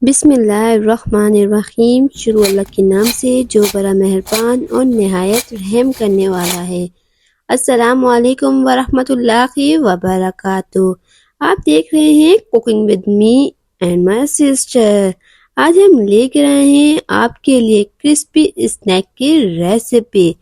बिस्मिल्लाहिर्रहमानिर्रहीम। शुरू अल्लाह के नाम से जो बड़ा मेहरबान और निहायत रहम करने वाला है। अस्सलामु अलैकुम वरहमतुल्लाहि वबरकातुहू। आप देख रहे हैं cooking with me and my sister. आज हम लेकर आए हैं आपके लिए क्रिस्पी स्नैक की रेसिपी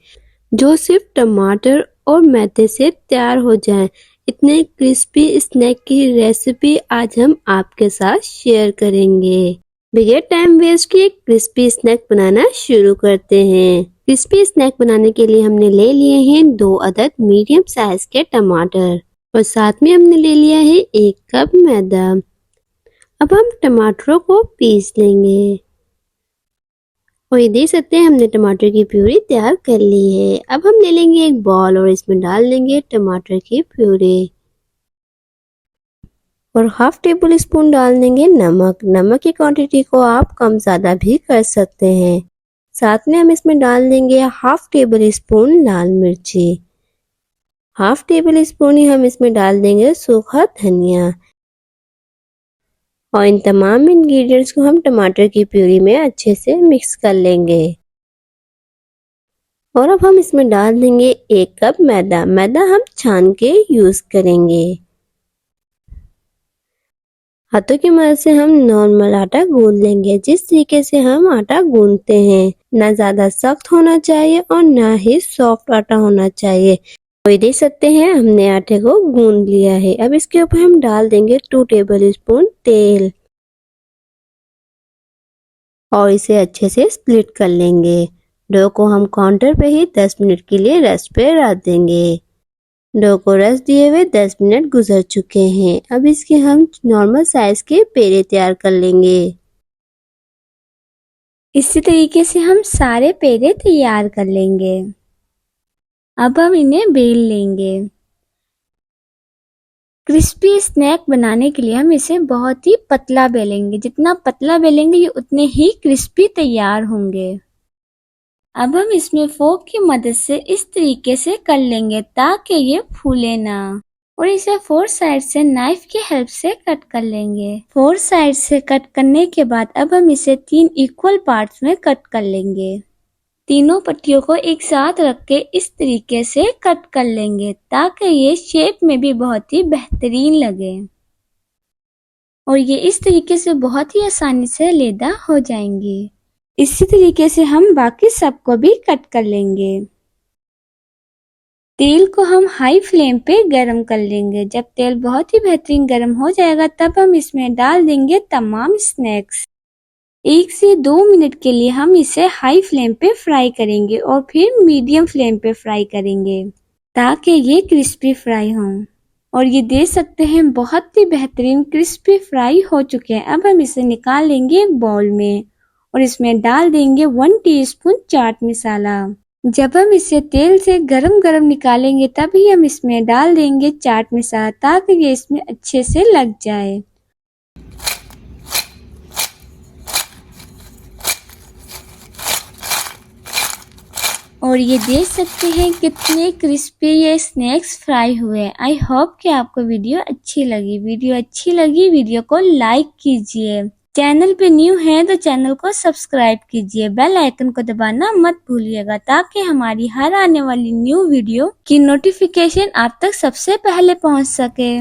जो सिर्फ टमाटर और मैदे से तैयार हो जाए। इतने क्रिस्पी स्नैक की रेसिपी आज हम आपके साथ शेयर करेंगे। बगैर टाइम वेस्ट किए क्रिस्पी स्नैक बनाना शुरू करते हैं। क्रिस्पी स्नैक बनाने के लिए हमने ले लिए हैं 2 अदद मीडियम साइज के टमाटर और साथ में हमने ले लिया है 1 कप मैदा। अब हम टमाटरों को पीस लेंगे और ये देख सकते हैं हमने टमाटर की प्यूरी तैयार कर ली है। अब हम ले लेंगे एक बॉल और इसमें डाल देंगे टमाटर की प्यूरी और हाफ टेबल स्पून डाल देंगे नमक। नमक की क्वांटिटी को आप कम ज़्यादा भी कर सकते हैं। साथ में हम इसमें डाल देंगे हाफ टेबल स्पून लाल मिर्ची। हाफ टेबल स्पून ही हम इसमें डाल देंगे सूखा धनिया और इन तमाम इंग्रेडिएंट्स को हम टमाटर की प्यूरी में अच्छे से मिक्स कर लेंगे। और अब हम इसमें डाल देंगे 1 कप मैदा। मैदा हम छान के यूज करेंगे। हाथों की मदद से हम नॉर्मल आटा गूंद लेंगे। जिस तरीके से हम आटा गूंदते हैं, ना ज्यादा सख्त होना चाहिए और ना ही सॉफ्ट आटा होना चाहिए। तो ये देख सकते हैं हमने आटे को गूंद लिया है। अब इसके ऊपर हम डाल देंगे 2 टेबल स्पून तेल और इसे अच्छे से स्प्लिट कर लेंगे। डो को हम काउंटर पे ही 10 मिनट के लिए रेस्ट पे रख देंगे। डो को रेस्ट दिए हुए 10 मिनट गुजर चुके हैं। अब इसके हम नॉर्मल साइज के पेड़े तैयार कर लेंगे। इसी तरीके से हम सारे पेड़े तैयार कर लेंगे। अब हम इन्हें बेल लेंगे। क्रिस्पी स्नैक बनाने के लिए हम इसे बहुत ही पतला बेलेंगे। जितना पतला बेलेंगे ये उतने ही क्रिस्पी तैयार होंगे। अब हम इसमें फोक की मदद से इस तरीके से कर लेंगे ताकि ये फूले ना, और इसे 4 साइड से नाइफ की हेल्प से कट कर लेंगे। 4 साइड से कट करने के बाद अब हम इसे 3 इक्वल पार्ट्स में कट कर लेंगे। तीनों पट्टियों को एक साथ रख के इस तरीके से कट कर लेंगे ताकि ये शेप में भी बहुत ही बेहतरीन लगे और ये इस तरीके से बहुत ही आसानी से अलहदा हो जाएंगी। इसी तरीके से हम बाकी सबको भी कट कर लेंगे। तेल को हम हाई फ्लेम पे गरम कर लेंगे। जब तेल बहुत ही बेहतरीन गरम हो जाएगा तब हम इसमें डाल देंगे तमाम स्नैक्स। 1 से 2 मिनट के लिए हम इसे हाई फ्लेम पे फ्राई करेंगे और फिर मीडियम फ्लेम पे फ्राई करेंगे ताकि ये क्रिस्पी फ्राई हों। और ये देख सकते हैं बहुत ही बेहतरीन क्रिस्पी फ्राई हो चुके हैं। अब हम इसे निकाल लेंगे एक बाउल में और इसमें डाल देंगे 1 टीस्पून चाट मसाला। जब हम इसे तेल से गरम गरम निकालेंगे तभी हम इसमें डाल देंगे चाट मसाला ताकि ये इसमें अच्छे से लग जाए। और ये देख सकते हैं कितने क्रिस्पी ये स्नैक्स फ्राई हुए हैं। आई होप कि आपको वीडियो अच्छी लगी। वीडियो को लाइक कीजिए। चैनल पे न्यू है तो चैनल को सब्सक्राइब कीजिए। बेल आइकन को दबाना मत भूलिएगा ताकि हमारी हर आने वाली न्यू वीडियो की नोटिफिकेशन आप तक सबसे पहले पहुंच सके।